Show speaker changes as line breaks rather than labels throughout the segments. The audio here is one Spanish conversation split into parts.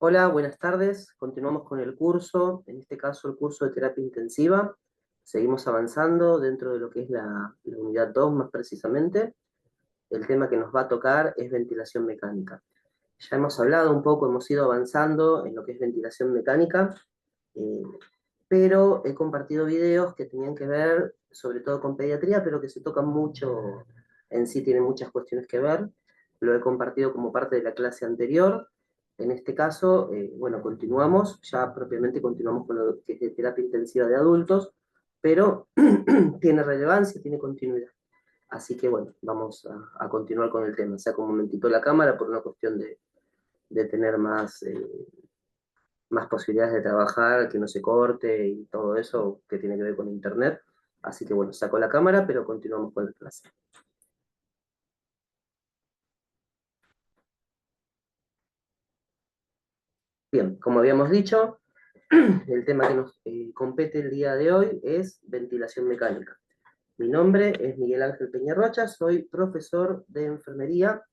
Hola, buenas tardes. Continuamos con el curso, en este caso el curso de terapia intensiva. Seguimos avanzando dentro de lo que es la unidad 2 más precisamente. El tema que nos va a tocar es ventilación mecánica. Ya hemos hablado un poco, hemos ido avanzando en lo que es ventilación mecánica, eh, pero he compartido videos que tenían que ver sobre todo con pediatría, pero que se tocan mucho, en sí tienen muchas cuestiones que ver. Lo he compartido como parte de la clase anterior. En este caso, bueno, continuamos, ya propiamente continuamos con lo que es de terapia intensiva de adultos, pero tiene relevancia, tiene continuidad. Así que bueno, vamos a continuar con el tema. Saco un momentito la cámara por una cuestión de tener más posibilidades de trabajar, que no se corte y todo eso que tiene que ver con internet. Así que bueno, saco la cámara, pero continuamos con la clase. Bien, como habíamos dicho, el tema que nos compete el día de hoy es ventilación mecánica. Mi nombre es Miguel Ángel Peñarrocha, soy profesor de enfermería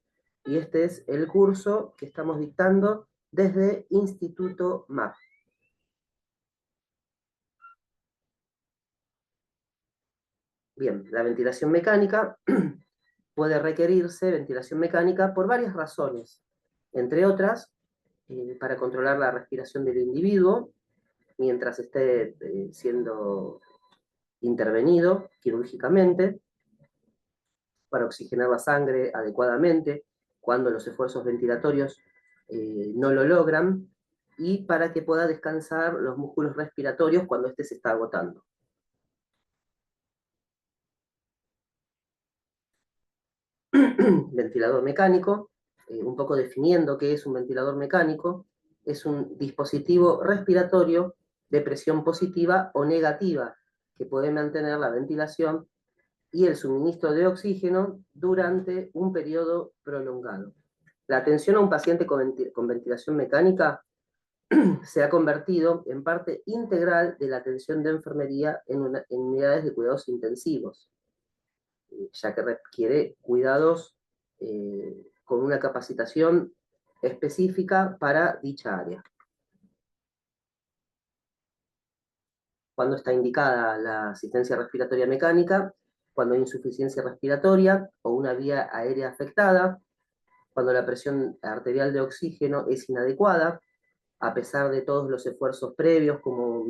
y este es el curso que estamos dictando desde Instituto MAP. Bien, la ventilación mecánica puede requerirse ventilación mecánica por varias razones, entre otras, para controlar la respiración del individuo mientras esté siendo intervenido quirúrgicamente, para oxigenar la sangre adecuadamente cuando los esfuerzos ventilatorios no lo logran, y para que pueda descansar los músculos respiratorios cuando éste se está agotando. Ventilador mecánico, un poco definiendo qué es un ventilador mecánico, es un dispositivo respiratorio de presión positiva o negativa que puede mantener la ventilación y el suministro de oxígeno durante un periodo prolongado. La atención a un paciente con ventilación mecánica se ha convertido en parte integral de la atención de enfermería en unidades de cuidados intensivos, ya que requiere cuidados con una capacitación específica para dicha área. Cuando está indicada la asistencia respiratoria mecánica, cuando hay insuficiencia respiratoria o una vía aérea afectada, cuando la presión arterial de oxígeno es inadecuada, a pesar de todos los esfuerzos previos como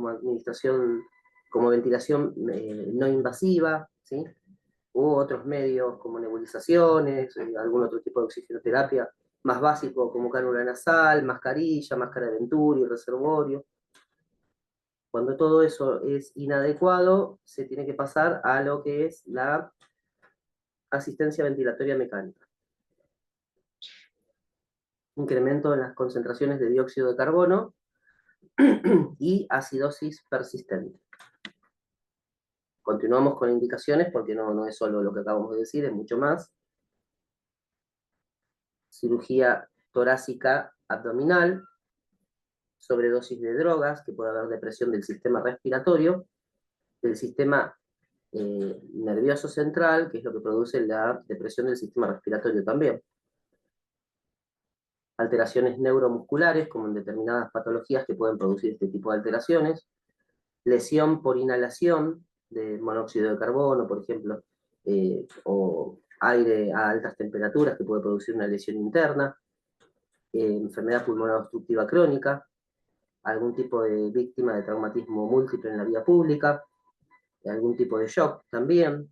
administración, como ventilación no invasiva, ¿sí? U otros medios como nebulizaciones, algún otro tipo de oxigenoterapia más básico como cánula nasal, mascarilla, máscara de Venturi, reservorio. Cuando todo eso es inadecuado, se tiene que pasar a lo que es la asistencia ventilatoria mecánica. Incremento en las concentraciones de dióxido de carbono y acidosis persistente. Continuamos con indicaciones porque no es solo lo que acabamos de decir, es mucho más. Cirugía torácica abdominal, sobredosis de drogas, que puede haber depresión del sistema respiratorio, del sistema nervioso central, que es lo que produce la depresión del sistema respiratorio también. Alteraciones neuromusculares, como en determinadas patologías que pueden producir este tipo de alteraciones. Lesión por inhalación de monóxido de carbono, por ejemplo, o aire a altas temperaturas que puede producir una lesión interna. Enfermedad pulmonar obstructiva crónica, algún tipo de víctima de traumatismo múltiple en la vía pública, algún tipo de shock también,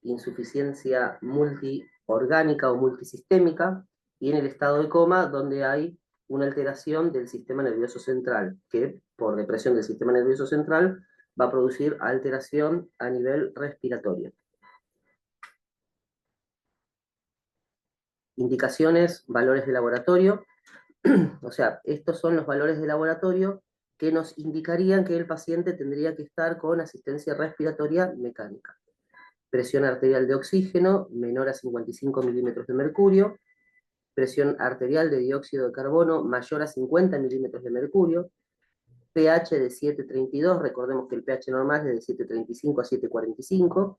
insuficiencia multiorgánica o multisistémica, y en el estado de coma donde hay una alteración del sistema nervioso central, que por depresión del sistema nervioso central va a producir alteración a nivel respiratorio. Indicaciones, valores de laboratorio. O sea, estos son los valores de laboratorio que nos indicarían que el paciente tendría que estar con asistencia respiratoria mecánica. Presión arterial de oxígeno menor a 55 milímetros de mercurio, presión arterial de dióxido de carbono mayor a 50 milímetros de mercurio, pH de 7,32, recordemos que el pH normal es de 7,35 a 7,45,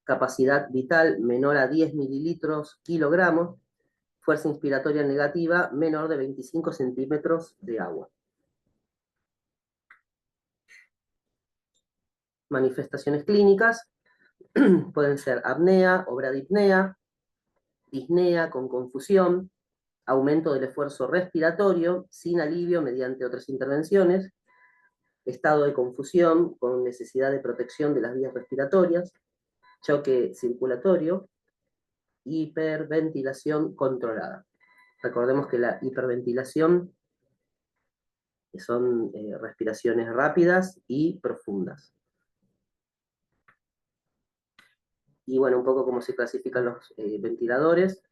capacidad vital menor a 10 mililitros kilogramos, fuerza inspiratoria negativa menor de 25 centímetros de agua. Manifestaciones clínicas pueden ser apnea o bradipnea, disnea con confusión, aumento del esfuerzo respiratorio sin alivio mediante otras intervenciones, estado de confusión con necesidad de protección de las vías respiratorias, choque circulatorio, hiperventilación controlada. Recordemos que la hiperventilación son respiraciones rápidas y profundas. Y bueno, un poco cómo se clasifican los ventiladores,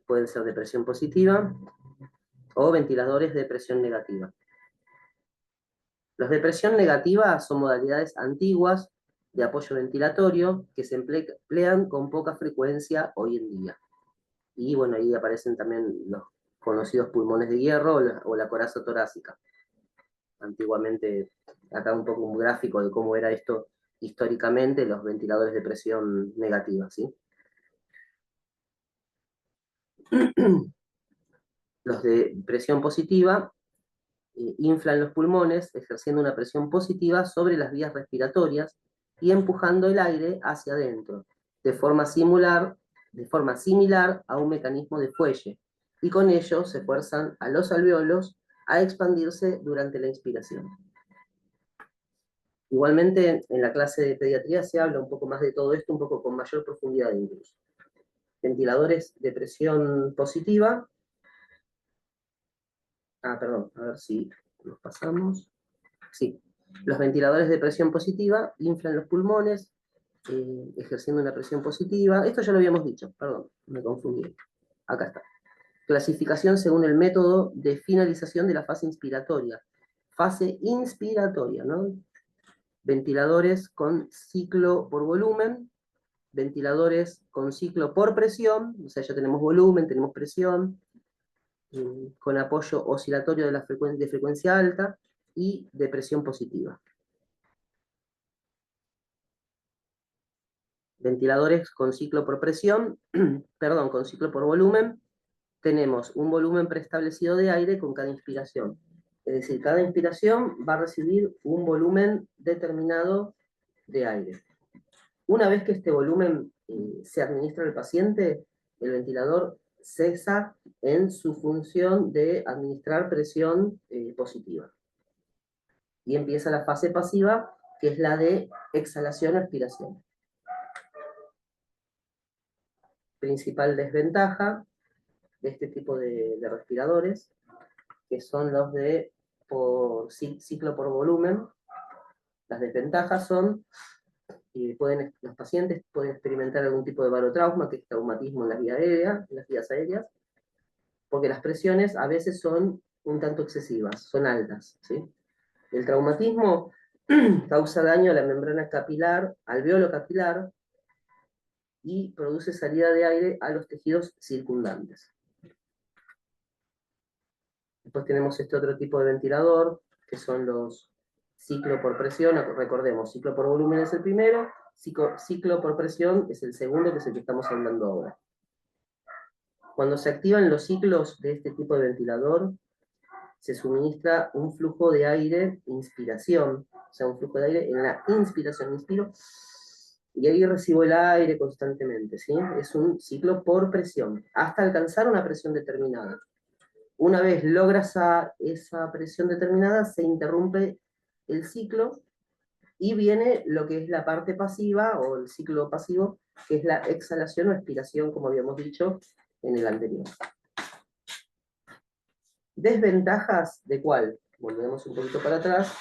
pueden ser de presión positiva o ventiladores de presión negativa. Los de presión negativa son modalidades antiguas de apoyo ventilatorio que se emplean con poca frecuencia hoy en día. Y bueno, ahí aparecen también los conocidos pulmones de hierro o la coraza torácica. Antiguamente, acá un poco un gráfico de cómo era esto históricamente, los ventiladores de presión negativa, ¿sí? Los de presión positiva inflan los pulmones, ejerciendo una presión positiva sobre las vías respiratorias y empujando el aire hacia adentro, de forma similar a un mecanismo de fuelle, y con ello se fuerzan a los alvéolos a expandirse durante la inspiración. Igualmente, en la clase de pediatría se habla un poco más de todo esto, un poco con mayor profundidad incluso. Ventiladores de presión positiva. Perdón, a ver si nos pasamos. Sí, los ventiladores de presión positiva inflan los pulmones, ejerciendo una presión positiva. Esto ya lo habíamos dicho, perdón, me confundí. Acá está. Clasificación según el método de finalización de la fase inspiratoria. Fase inspiratoria, ¿no? Ventiladores con ciclo por volumen, ventiladores con ciclo por presión, o sea, ya tenemos volumen, tenemos presión, con apoyo oscilatorio de frecuencia alta y de presión positiva. Ventiladores con ciclo por presión, perdón, con ciclo por volumen, tenemos un volumen preestablecido de aire con cada inspiración. Es decir, cada inspiración va a recibir un volumen determinado de aire. Una vez que este volumen se administra al paciente, el ventilador cesa en su función de administrar presión positiva. Y empieza la fase pasiva, que es la de exhalación o expiración. Principal desventaja de este tipo de respiradores, que son los de ciclo por volumen. Las desventajas son los pacientes pueden experimentar algún tipo de barotrauma, que es traumatismo en las vías aéreas, porque las presiones a veces son un tanto excesivas, son altas, ¿sí? El traumatismo causa daño a la membrana capilar, alveolo capilar, y produce salida de aire a los tejidos circundantes. Después tenemos este otro tipo de ventilador, que son los ciclo por presión. Recordemos, ciclo por volumen es el primero, ciclo por presión es el segundo, que es el que estamos hablando ahora. Cuando se activan los ciclos de este tipo de ventilador, se suministra un flujo de aire, inspiración, o sea, un flujo de aire en la inspiración, inspiro, y ahí recibo el aire constantemente, ¿sí? Es un ciclo por presión, hasta alcanzar una presión determinada. Una vez logra esa presión determinada, se interrumpe el ciclo y viene lo que es la parte pasiva, o el ciclo pasivo, que es la exhalación o expiración, como habíamos dicho en el anterior. Desventajas de cuál, volvemos un poquito para atrás,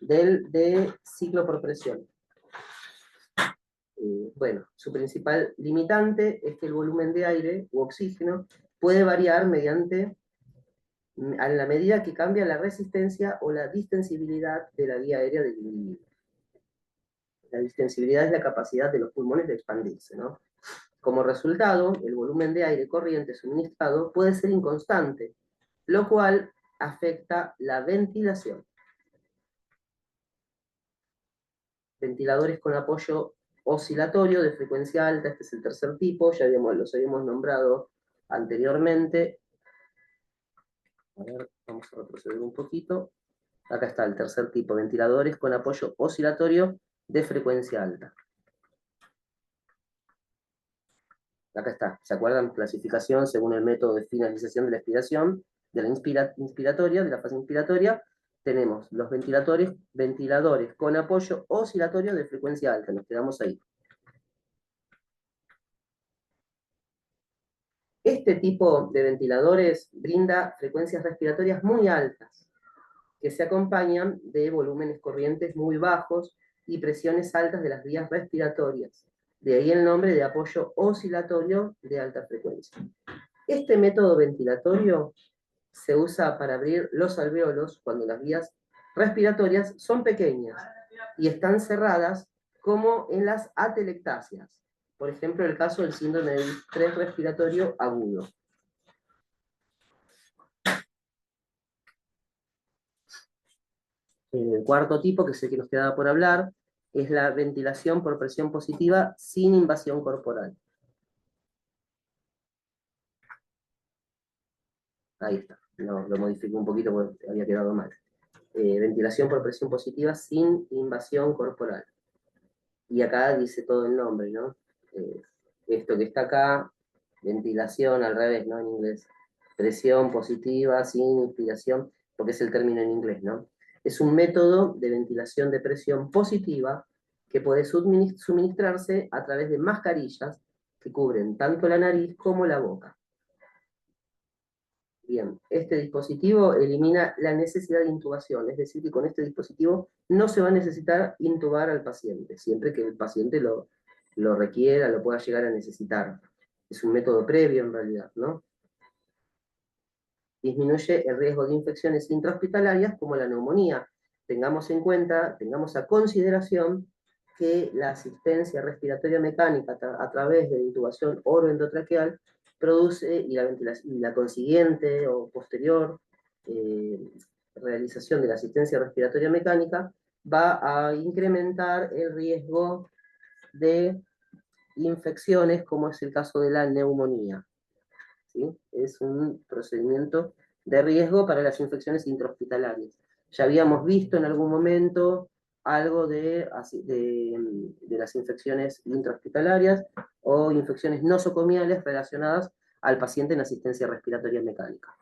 de ciclo por presión. Bueno, su principal limitante es que el volumen de aire u oxígeno puede variar a la medida que cambia la resistencia o la distensibilidad de la vía aérea del individuo. La distensibilidad es la capacidad de los pulmones de expandirse, ¿no? Como resultado, el volumen de aire corriente suministrado puede ser inconstante, lo cual afecta la ventilación. Ventiladores con apoyo oscilatorio de frecuencia alta, este es el tercer tipo, los habíamos nombrado anteriormente. A ver, vamos a retroceder un poquito. Acá está el tercer tipo, ventiladores con apoyo oscilatorio de frecuencia alta. Acá está, ¿se acuerdan? Clasificación según el método de finalización de la expiración, de la inspiratoria, de la fase inspiratoria. Tenemos los ventiladores con apoyo oscilatorio de frecuencia alta, nos quedamos ahí. Este tipo de ventiladores brinda frecuencias respiratorias muy altas, que se acompañan de volúmenes corrientes muy bajos y presiones altas de las vías respiratorias. De ahí el nombre de apoyo oscilatorio de alta frecuencia. Este método ventilatorio se usa para abrir los alvéolos cuando las vías respiratorias son pequeñas y están cerradas, como en las atelectasias. Por ejemplo, el caso del síndrome de distrés respiratorio agudo. El cuarto tipo, que es el que nos quedaba por hablar, es la ventilación por presión positiva sin invasión corporal. Ahí está, no, lo modifico un poquito porque había quedado mal. Ventilación por presión positiva sin invasión corporal. Y acá dice todo el nombre, ¿no? Esto que está acá, ventilación al revés, ¿no? En inglés. Presión positiva sin inspiración, porque es el término en inglés, ¿no? Es un método de ventilación de presión positiva que puede suministrarse a través de mascarillas que cubren tanto la nariz como la boca. Bien, este dispositivo elimina la necesidad de intubación, es decir, que con este dispositivo no se va a necesitar intubar al paciente, siempre que el paciente lo requiera, lo pueda llegar a necesitar. Es un método previo en realidad, ¿no? Disminuye el riesgo de infecciones intrahospitalarias como la neumonía. Tengamos en cuenta, tengamos a consideración que la asistencia respiratoria mecánica a través de intubación oroendotraqueal produce, y la consiguiente o posterior realización de la asistencia respiratoria mecánica va a incrementar el riesgo de infecciones, como es el caso de la neumonía. ¿Sí? Es un procedimiento de riesgo para las infecciones intrahospitalarias. Ya habíamos visto en algún momento algo de las infecciones intrahospitalarias o infecciones nosocomiales relacionadas al paciente en asistencia respiratoria mecánica.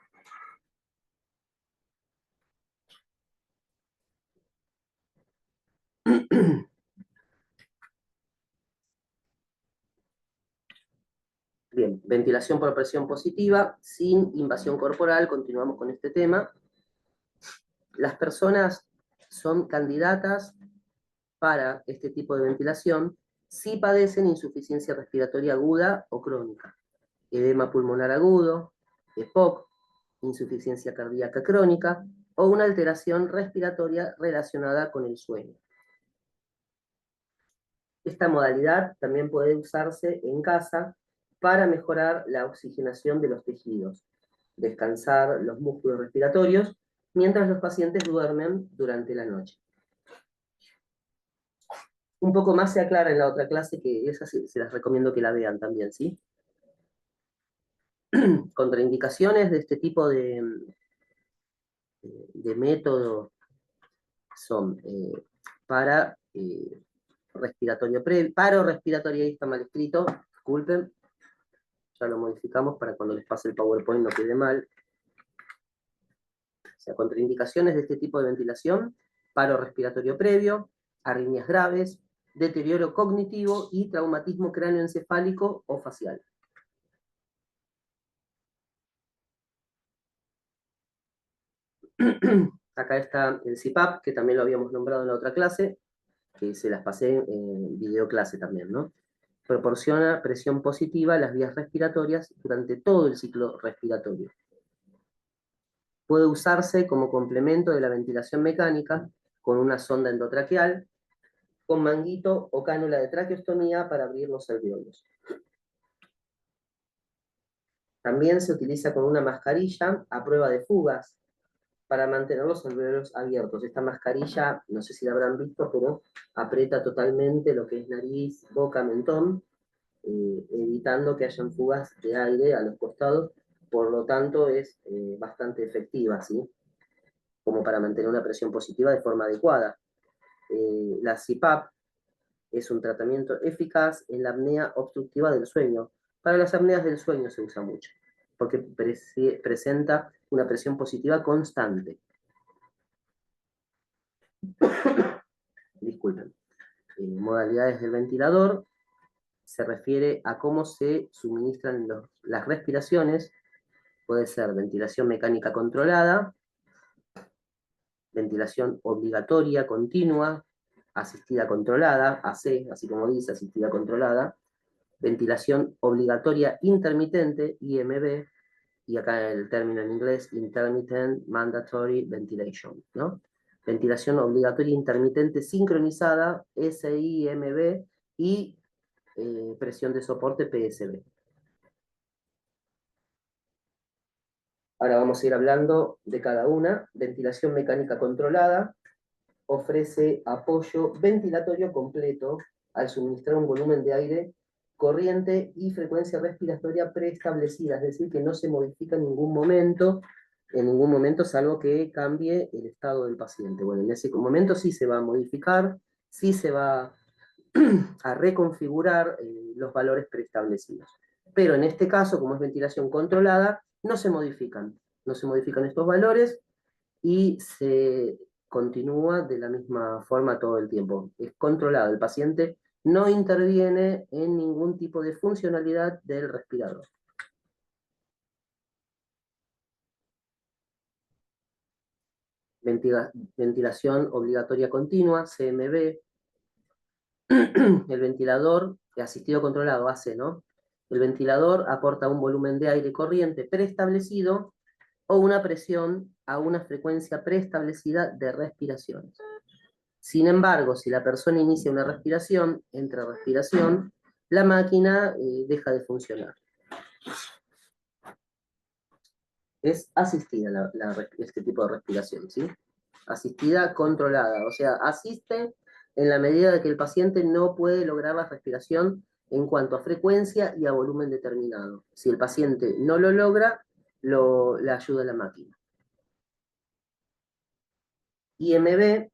Bien, ventilación por presión positiva, sin invasión corporal, continuamos con este tema. Las personas son candidatas para este tipo de ventilación si padecen insuficiencia respiratoria aguda o crónica, edema pulmonar agudo, EPOC, insuficiencia cardíaca crónica o una alteración respiratoria relacionada con el sueño. Esta modalidad también puede usarse en casa para mejorar la oxigenación de los tejidos, descansar los músculos respiratorios mientras los pacientes duermen durante la noche. Un poco más se aclara en la otra clase, que esa se las recomiendo que la vean también, ¿sí? Contraindicaciones de este tipo de método son para respiratorio previo, paro respiratorio, ahí está mal escrito, disculpen, ya lo modificamos para cuando les pase el PowerPoint no quede mal. O sea, contraindicaciones de este tipo de ventilación: paro respiratorio previo, arritmias graves, deterioro cognitivo y traumatismo cráneoencefálico o facial. Acá está el CPAP, que también lo habíamos nombrado en la otra clase, que se las pasé en videoclase también, ¿no? Proporciona presión positiva a las vías respiratorias durante todo el ciclo respiratorio. Puede usarse como complemento de la ventilación mecánica con una sonda endotraqueal, con manguito o cánula de traqueostomía para abrir los alvéolos. También se utiliza con una mascarilla a prueba de fugas para mantener los alvéolos abiertos. Esta mascarilla, no sé si la habrán visto, pero aprieta totalmente lo que es nariz, boca, mentón, evitando que hayan fugas de aire a los costados, por lo tanto es bastante efectiva, ¿sí? Como para mantener una presión positiva de forma adecuada. La CPAP es un tratamiento eficaz en la apnea obstructiva del sueño. Para las apneas del sueño se usa mucho, porque presenta una presión positiva constante. Disculpen. Modalidades del ventilador se refiere a cómo se suministran las respiraciones. Puede ser ventilación mecánica controlada, ventilación obligatoria continua, asistida controlada, AC, así como dice, asistida controlada, ventilación obligatoria intermitente, IMV, y acá el término en inglés, Intermittent Mandatory Ventilation, ¿no? Ventilación obligatoria intermitente sincronizada, SIMV, y presión de soporte, PSB. Ahora vamos a ir hablando de cada una. Ventilación mecánica controlada ofrece apoyo ventilatorio completo al suministrar un volumen de aire corriente y frecuencia respiratoria preestablecida, es decir, que no se modifica en ningún momento, salvo que cambie el estado del paciente. Bueno, en ese momento sí se va a modificar, sí se va a reconfigurar los valores preestablecidos. Pero en este caso, como es ventilación controlada, no se modifican estos valores y se continúa de la misma forma todo el tiempo. Es controlado, el paciente no interviene en ningún tipo de funcionalidad del respirador. Ventilación obligatoria continua, CMV. El ventilador asistido controlado, AC, ¿no? El ventilador aporta un volumen de aire corriente preestablecido o una presión a una frecuencia preestablecida de respiraciones. Sin embargo, si la persona inicia una respiración, entre respiración, la máquina deja de funcionar. Es asistida este tipo de respiración, ¿sí? Asistida controlada, o sea, asiste en la medida de que el paciente no puede lograr la respiración en cuanto a frecuencia y a volumen determinado. Si el paciente no lo logra, le ayuda la máquina. IMV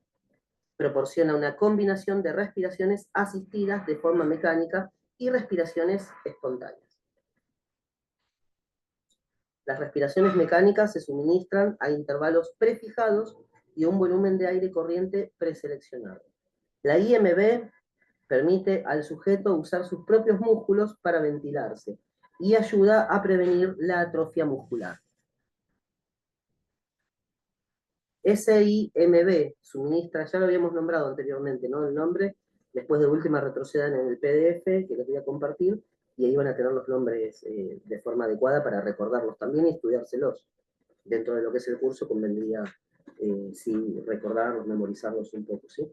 proporciona una combinación de respiraciones asistidas de forma mecánica y respiraciones espontáneas. Las respiraciones mecánicas se suministran a intervalos prefijados y un volumen de aire corriente preseleccionado. La IMV permite al sujeto usar sus propios músculos para ventilarse y ayuda a prevenir la atrofia muscular. SIMV suministra, ya lo habíamos nombrado anteriormente, ¿no? El nombre, después de última retrocedan en el PDF que les voy a compartir, y ahí van a tener los nombres de forma adecuada para recordarlos también y estudiárselos. Dentro de lo que es el curso convendría sí recordarlos, memorizarlos un poco, ¿sí?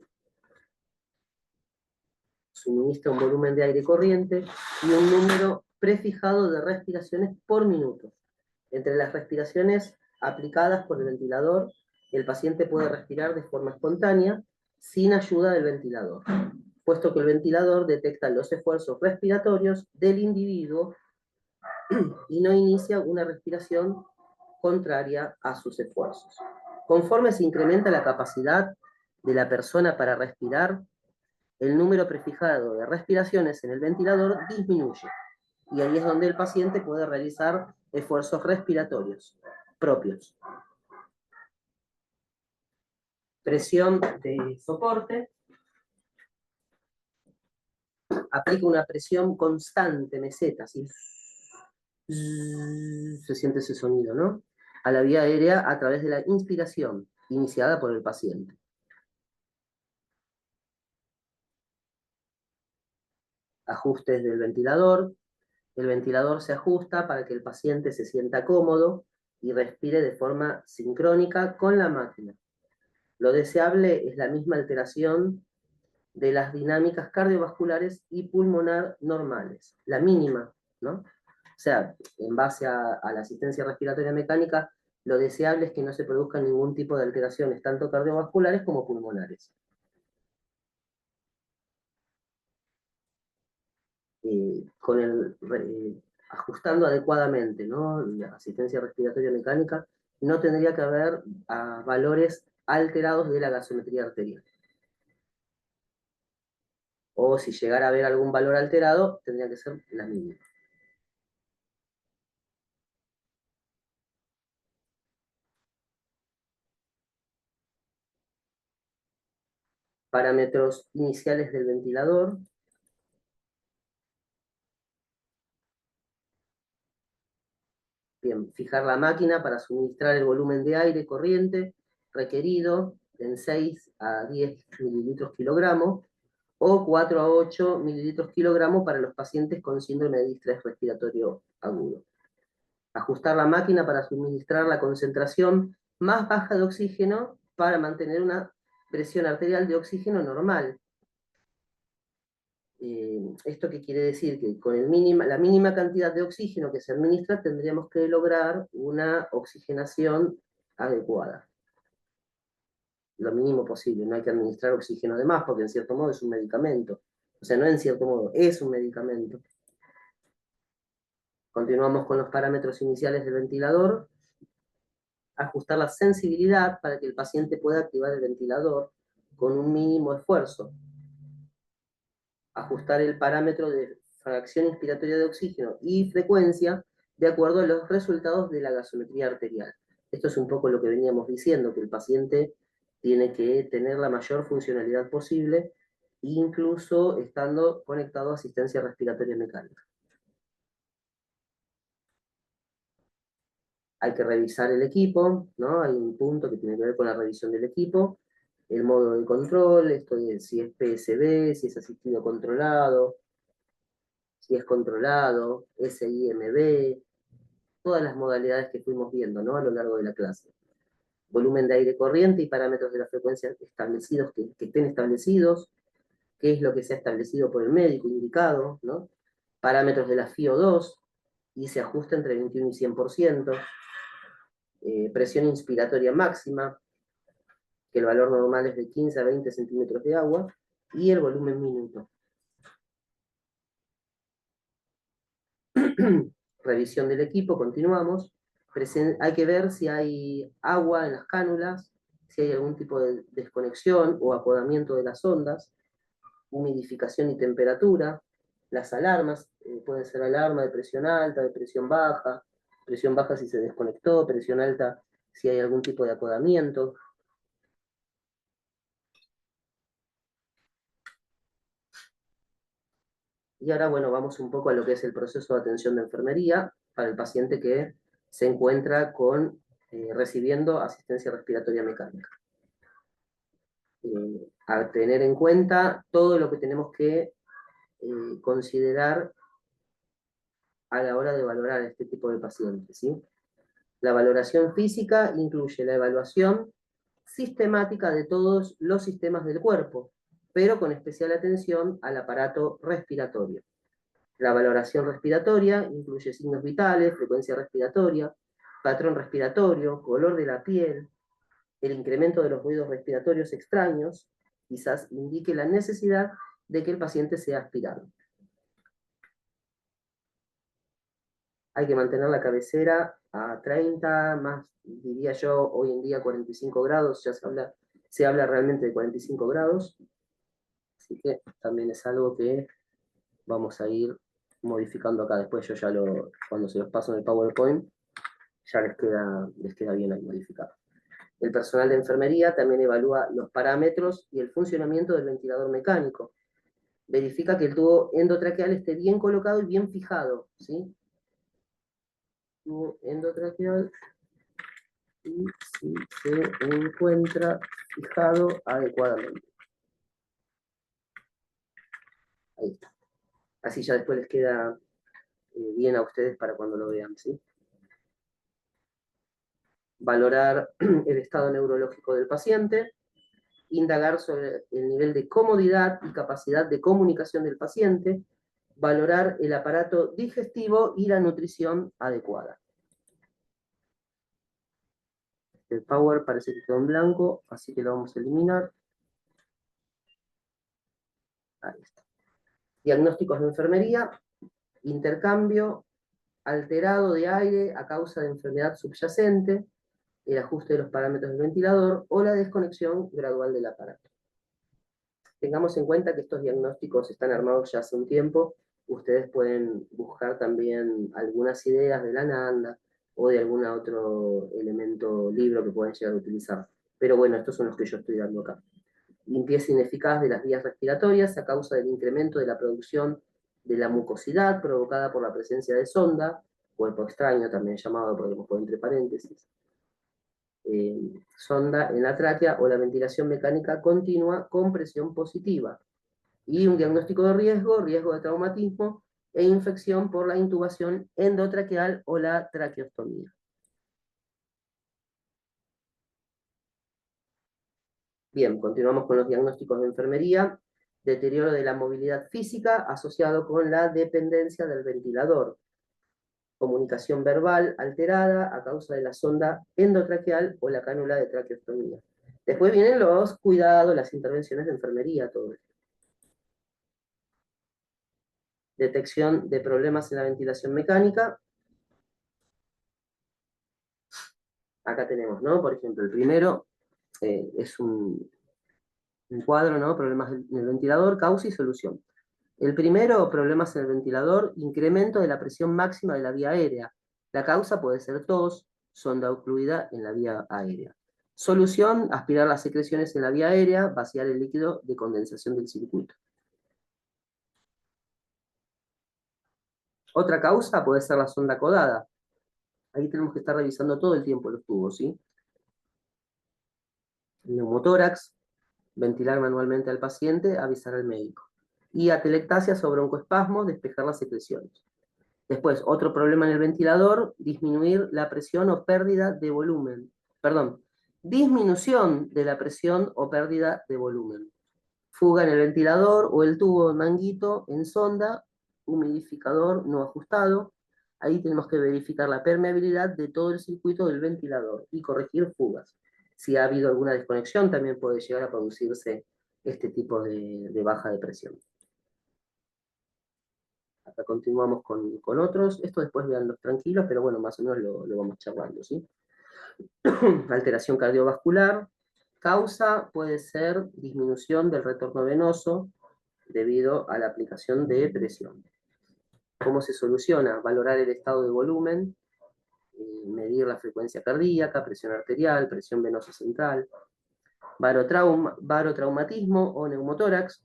Suministra un volumen de aire corriente y un número prefijado de respiraciones por minuto. Entre las respiraciones aplicadas por el ventilador, el paciente puede respirar de forma espontánea, sin ayuda del ventilador, puesto que el ventilador detecta los esfuerzos respiratorios del individuo y no inicia una respiración contraria a sus esfuerzos. Conforme se incrementa la capacidad de la persona para respirar, el número prefijado de respiraciones en el ventilador disminuye, y ahí es donde el paciente puede realizar esfuerzos respiratorios propios. Presión de soporte. Aplica una presión constante, meseta, así. Se siente ese sonido, ¿no? A la vía aérea a través de la inspiración, iniciada por el paciente. Ajustes del ventilador. El ventilador se ajusta para que el paciente se sienta cómodo y respire de forma sincrónica con la máquina. Lo deseable es la misma alteración de las dinámicas cardiovasculares y pulmonar normales, la mínima, ¿no? O sea, en base a la asistencia respiratoria mecánica, lo deseable es que no se produzcan ningún tipo de alteraciones, tanto cardiovasculares como pulmonares. ajustando adecuadamente, ¿no? La asistencia respiratoria mecánica, no tendría que haber valores alterados de la gasometría arterial. O si llegara a haber algún valor alterado, tendría que ser la mínima. Parámetros iniciales del ventilador. Bien, fijar la máquina para suministrar el volumen de aire corriente requerido en 6 a 10 mililitros kilogramo o 4 a 8 mililitros kilogramo para los pacientes con síndrome de distrés respiratorio agudo. Ajustar la máquina para suministrar la concentración más baja de oxígeno para mantener una presión arterial de oxígeno normal. ¿Esto qué quiere decir? Que con la mínima cantidad de oxígeno que se administra tendríamos que lograr una oxigenación adecuada. Lo mínimo posible, no hay que administrar oxígeno de más, porque en cierto modo es un medicamento. O sea, no en cierto modo, es un medicamento. Continuamos con los parámetros iniciales del ventilador. Ajustar la sensibilidad para que el paciente pueda activar el ventilador con un mínimo esfuerzo. Ajustar el parámetro de fracción inspiratoria de oxígeno y frecuencia de acuerdo a los resultados de la gasometría arterial. Esto es un poco lo que veníamos diciendo, que el paciente tiene que tener la mayor funcionalidad posible, incluso estando conectado a asistencia respiratoria mecánica. Hay que revisar el equipo, ¿no? Hay un punto que tiene que ver con la revisión del equipo, el modo de control, esto es, si es PSB, si es asistido controlado, si es controlado, SIMB, todas las modalidades que fuimos viendo, ¿no? A lo largo de la clase. Volumen de aire corriente y parámetros de la frecuencia establecidos, que estén establecidos, qué es lo que se ha establecido por el médico indicado, ¿no? Parámetros de la FiO2, y se ajusta entre 21 y 100%, presión inspiratoria máxima, que el valor normal es de 15 a 20 centímetros de agua, y el volumen minuto. Revisión del equipo, continuamos. Hay que ver si hay agua en las cánulas, si hay algún tipo de desconexión o apodamiento de las ondas, humidificación y temperatura, las alarmas, pueden ser alarma de presión alta, de presión baja si se desconectó, presión alta si hay algún tipo de acodamiento. Y ahora, bueno, vamos un poco a lo que es el proceso de atención de enfermería para el paciente que se encuentra recibiendo asistencia respiratoria mecánica. A tener en cuenta todo lo que tenemos que considerar a la hora de valorar este tipo de pacientes, ¿sí? La valoración física incluye la evaluación sistemática de todos los sistemas del cuerpo, pero con especial atención al aparato respiratorio. La valoración respiratoria incluye signos vitales, frecuencia respiratoria, patrón respiratorio, color de la piel, el incremento de los ruidos respiratorios extraños, quizás indique la necesidad de que el paciente sea aspirado. Hay que mantener la cabecera a 30, más diría yo hoy en día 45 grados, ya se habla realmente de 45 grados, así que también es algo que vamos a ir modificando acá. Después yo ya cuando se los paso en el PowerPoint, ya les queda bien ahí modificado. El personal de enfermería también evalúa los parámetros y el funcionamiento del ventilador mecánico. Verifica que el tubo endotraqueal esté bien colocado y bien fijado, ¿sí? Tubo endotraqueal y si se encuentra fijado adecuadamente. Ahí está. Así ya después les queda bien a ustedes para cuando lo vean, ¿sí? Valorar el estado neurológico del paciente, indagar sobre el nivel de comodidad y capacidad de comunicación del paciente, valorar el aparato digestivo y la nutrición adecuada. El Power parece que quedó en blanco, así que lo vamos a eliminar. Ahí está. Diagnósticos de enfermería. intercambio alterado de aire a causa de enfermedad subyacente, el ajuste de los parámetros del ventilador o la desconexión gradual del aparato. Tengamos en cuenta que estos diagnósticos están armados ya hace un tiempo. Ustedes pueden buscar también algunas ideas de la NANDA o de algún otro elemento, libro que puedan llegar a utilizar. Pero bueno, estos son los que yo estoy dando acá. Limpieza ineficaz de las vías respiratorias a causa del incremento de la producción de la mucosidad provocada por la presencia de sonda, cuerpo extraño también llamado, podemos poner entre paréntesis, sonda en la tráquea o la ventilación mecánica continua con presión positiva. Y un diagnóstico de riesgo, riesgo de traumatismo e infección por la intubación endotraqueal o la traqueostomía. Bien, continuamos con los diagnósticos de enfermería. Deterioro de la movilidad física asociado con la dependencia del ventilador. Comunicación verbal alterada a causa de la sonda endotraqueal o la cánula de traqueostomía. Después vienen los cuidados, las intervenciones de enfermería, todo esto. Detección de problemas en la ventilación mecánica. Acá tenemos, ¿no? Por ejemplo, el primero es un cuadro, ¿no? Problemas en el ventilador, causa y solución. El primero, problemas en el ventilador, incremento de la presión máxima de la vía aérea. La causa puede ser tos, sonda ocluida en la vía aérea. Solución, aspirar las secreciones en la vía aérea, vaciar el líquido de condensación del circuito. Otra causa puede ser la sonda codada. Ahí tenemos que estar revisando todo el tiempo los tubos, ¿sí? El neumotórax, ventilar manualmente al paciente, avisar al médico. Y atelectasia o broncoespasmo, despejar las secreciones. Después, otro problema en el ventilador, disminuir la presión o pérdida de volumen. Perdón, disminución de la presión o pérdida de volumen. Fuga en el ventilador o el tubo de manguito en sonda, humidificador no ajustado. Ahí tenemos que verificar la permeabilidad de todo el circuito del ventilador y corregir fugas. Si ha habido alguna desconexión, también puede llegar a producirse este tipo de baja de presión. Acá continuamos con otros. Esto después veanlos tranquilos, pero bueno, más o menos lo vamos charlando, ¿sí? Alteración cardiovascular. Causa puede ser disminución del retorno venoso debido a la aplicación de presión. ¿Cómo se soluciona? Valorar el estado de volumen, medir la frecuencia cardíaca, presión arterial, presión venosa central, barotraumatismo o neumotórax,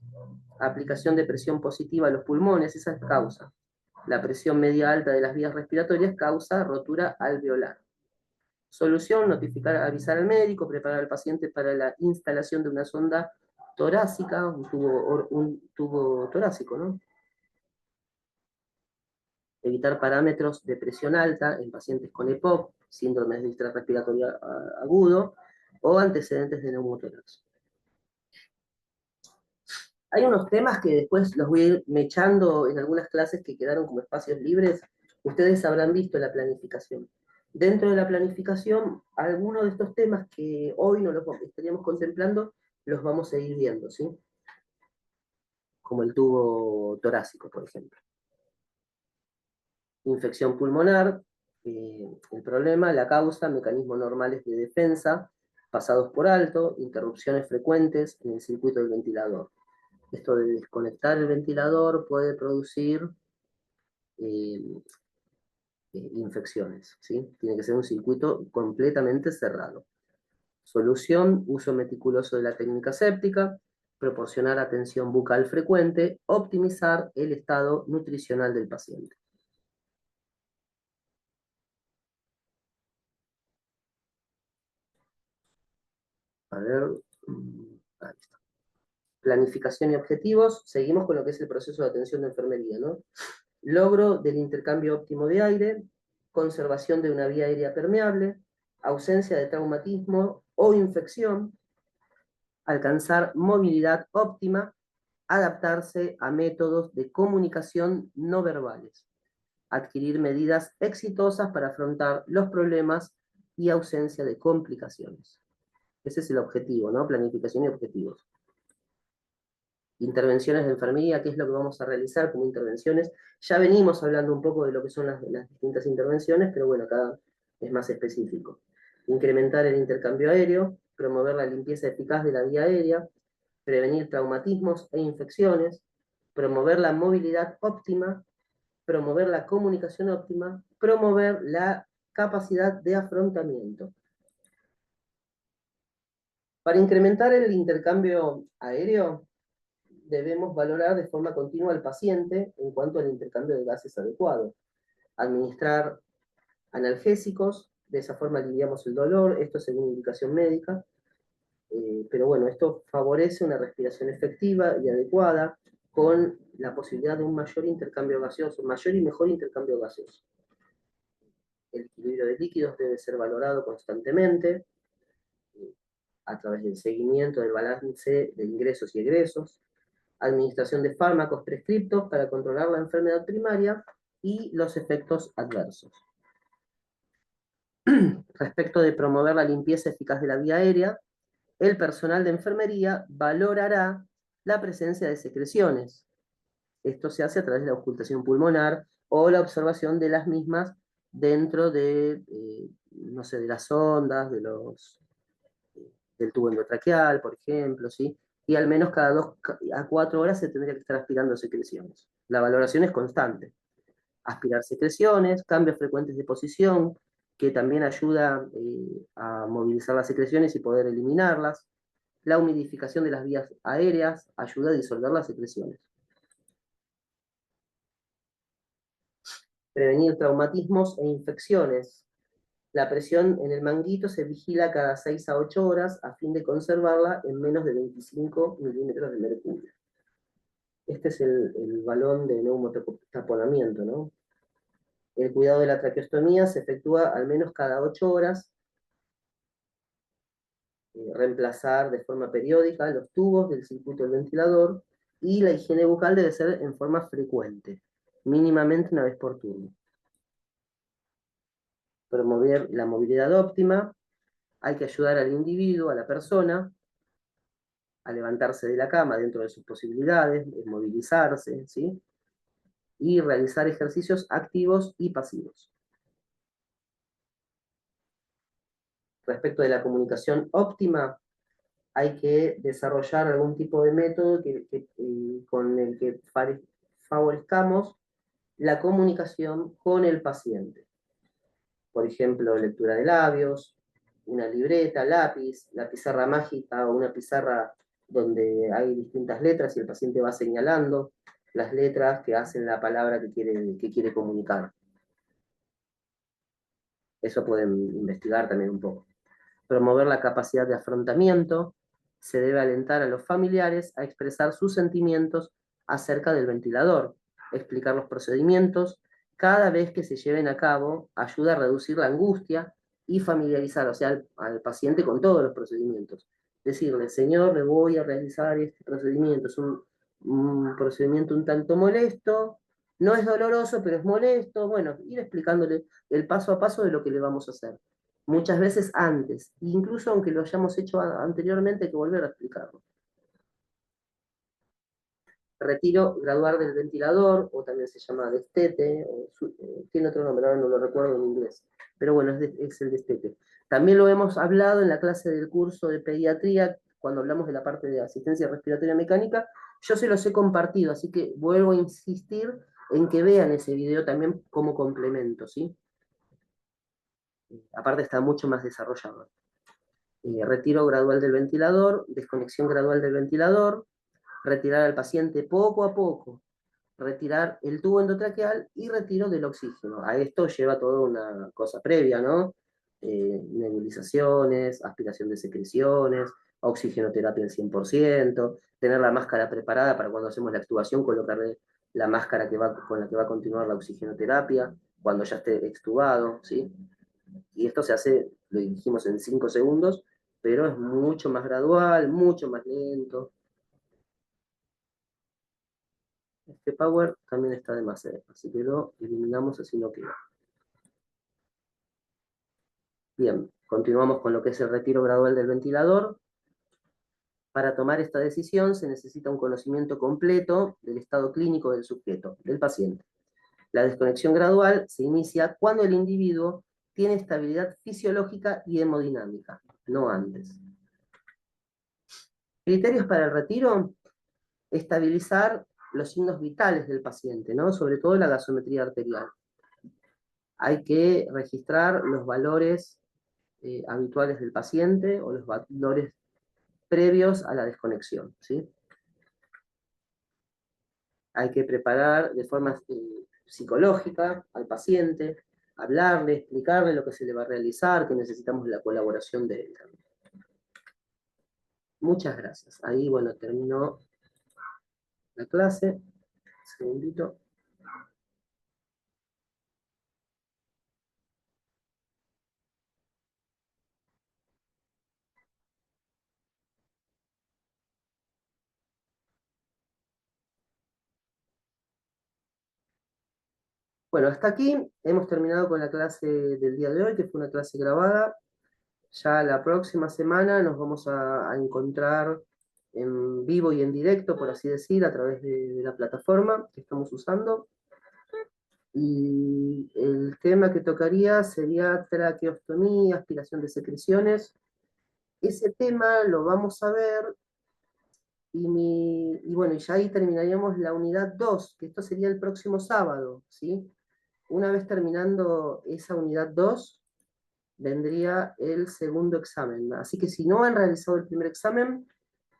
aplicación de presión positiva a los pulmones, esa es causa. La presión media alta de las vías respiratorias causa rotura alveolar. Solución, notificar, avisar al médico, preparar al paciente para la instalación de una sonda torácica, un tubo torácico, ¿no? Evitar parámetros de presión alta en pacientes con EPOC, síndrome de distrés respiratorio agudo, o antecedentes de neumotórax. Hay unos temas que después los voy a ir mechando en algunas clases que quedaron como espacios libres. Ustedes habrán visto la planificación. Dentro de la planificación, algunos de estos temas que hoy no los estaríamos contemplando, los vamos a ir viendo, ¿sí? Como el tubo torácico, por ejemplo. Infección pulmonar, el problema, la causa, mecanismos normales de defensa, pasados por alto, interrupciones frecuentes en el circuito del ventilador. Esto de desconectar el ventilador puede producir infecciones, ¿sí? Tiene que ser un circuito completamente cerrado. Solución, uso meticuloso de la técnica séptica, proporcionar atención bucal frecuente, optimizar el estado nutricional del paciente. A ver, ahí está. Planificación y objetivos, seguimos con lo que es el proceso de atención de enfermería, ¿no? Logro del intercambio óptimo de aire, conservación de una vía aérea permeable, ausencia de traumatismo o infección, alcanzar movilidad óptima, adaptarse a métodos de comunicación no verbales, adquirir medidas exitosas para afrontar los problemas y ausencia de complicaciones. Ese es el objetivo, ¿no? Planificación y objetivos. Intervenciones de enfermería, ¿qué es lo que vamos a realizar como intervenciones? Ya venimos hablando un poco de lo que son las distintas intervenciones, pero bueno, acá es más específico. Incrementar el intercambio aéreo, promover la limpieza eficaz de la vía aérea, prevenir traumatismos e infecciones, promover la movilidad óptima, promover la comunicación óptima, promover la capacidad de afrontamiento. Para incrementar el intercambio aéreo, debemos valorar de forma continua al paciente en cuanto al intercambio de gases adecuado. Administrar analgésicos, de esa forma aliviamos el dolor, esto según indicación médica, pero bueno, esto favorece una respiración efectiva y adecuada con la posibilidad de un mayor intercambio gaseoso, mayor y mejor intercambio gaseoso. El equilibrio de líquidos debe ser valorado constantemente a través del seguimiento del balance de ingresos y egresos, administración de fármacos prescriptos para controlar la enfermedad primaria y los efectos adversos. Respecto de promover la limpieza eficaz de la vía aérea, el personal de enfermería valorará la presencia de secreciones. Esto se hace a través de la auscultación pulmonar o la observación de las mismas dentro de, no sé, de las ondas, del tubo endotraqueal, por ejemplo, ¿sí? Y al menos cada 2 a 4 horas se tendría que estar aspirando secreciones. La valoración es constante. Aspirar secreciones, cambios frecuentes de posición, que también ayuda a movilizar las secreciones y poder eliminarlas. La humidificación de las vías aéreas ayuda a disolver las secreciones. Prevenir traumatismos e infecciones. La presión en el manguito se vigila cada 6 a 8 horas a fin de conservarla en menos de 25 milímetros de mercurio. Este es el balón de neumotaponamiento, ¿no? El cuidado de la traqueostomía se efectúa al menos cada 8 horas. Reemplazar de forma periódica los tubos del circuito del ventilador y la higiene bucal debe ser en forma frecuente, mínimamente una vez por turno. Promover la movilidad óptima, hay que ayudar al individuo, a la persona, a levantarse de la cama dentro de sus posibilidades, movilizarse, ¿sí? Y realizar ejercicios activos y pasivos. Respecto de la comunicación óptima, hay que desarrollar algún tipo de método con el que favorezcamos la comunicación con el paciente. Por ejemplo, lectura de labios, una libreta, lápiz, la pizarra mágica o una pizarra donde hay distintas letras y el paciente va señalando las letras que hacen la palabra que quiere comunicar. Eso pueden investigar también un poco. Promover la capacidad de afrontamiento, se debe alentar a los familiares a expresar sus sentimientos acerca del ventilador, explicar los procedimientos, cada vez que se lleven a cabo, ayuda a reducir la angustia y familiarizar, o sea, al paciente con todos los procedimientos. Decirle, señor, le voy a realizar este procedimiento, es un procedimiento un tanto molesto, no es doloroso, pero es molesto, bueno, ir explicándole el paso a paso de lo que le vamos a hacer. Muchas veces antes, incluso aunque lo hayamos hecho anteriormente, hay que volver a explicarlo. Retiro gradual del ventilador, o también se llama destete, tiene otro nombre, ahora no lo recuerdo en inglés, pero bueno, es el destete. También lo hemos hablado en la clase del curso de pediatría, cuando hablamos de la parte de asistencia respiratoria mecánica, yo se los he compartido, así que vuelvo a insistir en que vean ese video también como complemento, ¿sí? Aparte está mucho más desarrollado. Retiro gradual del ventilador, desconexión gradual del ventilador, retirar al paciente poco a poco, retirar el tubo endotraqueal y retiro del oxígeno. A esto lleva toda una cosa previa, ¿no? Nebulizaciones, aspiración de secreciones, oxigenoterapia al 100%, tener la máscara preparada para cuando hacemos la extubación, colocarle la máscara con la que va a continuar la oxigenoterapia, cuando ya esté extubado, ¿sí? Y esto se hace, lo dijimos, en 5 segundos, pero es mucho más gradual, mucho más lento. Este power también está de más, así que lo eliminamos así no queda. Bien, continuamos con lo que es el retiro gradual del ventilador. Para tomar esta decisión se necesita un conocimiento completo del estado clínico del sujeto, del paciente. La desconexión gradual se inicia cuando el individuo tiene estabilidad fisiológica y hemodinámica, no antes. Criterios para el retiro: estabilizar los signos vitales del paciente, ¿no? Sobre todo la gasometría arterial. Hay que registrar los valores habituales del paciente o los valores previos a la desconexión, ¿sí? Hay que preparar de forma psicológica al paciente, hablarle, explicarle lo que se le va a realizar, que necesitamos la colaboración de él. Muchas gracias. Ahí, bueno, terminó la clase. Un segundito. Bueno, hasta aquí hemos terminado con la clase del día de hoy, que fue una clase grabada. Ya la próxima semana nos vamos a encontrar en vivo y en directo, por así decir, a través de la plataforma que estamos usando. Y el tema que tocaría sería traqueostomía, aspiración de secreciones. Ese tema lo vamos a ver y bueno, ya ahí terminaríamos la unidad 2, que esto sería el próximo sábado, ¿sí? Una vez terminando esa unidad 2, vendría el segundo examen. Así que si no han realizado el primer examen,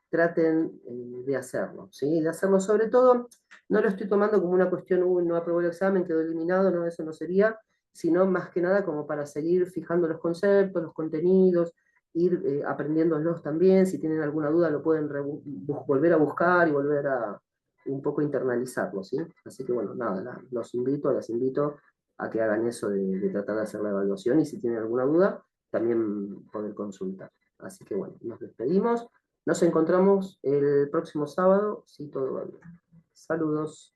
traten de hacerlo, ¿sí? De hacerlo sobre todo, no lo estoy tomando como una cuestión, no aprobó el examen, quedó eliminado, no, eso no sería, sino más que nada como para seguir fijando los conceptos, los contenidos, ir aprendiéndolos también, si tienen alguna duda lo pueden volver a buscar y volver a un poco internalizarlo, ¿sí? Así que bueno, nada, las invito a que hagan eso de tratar de hacer la evaluación y si tienen alguna duda, también poder consultar. Así que bueno, nos despedimos. Nos encontramos el próximo sábado, si todo va bien. Saludos.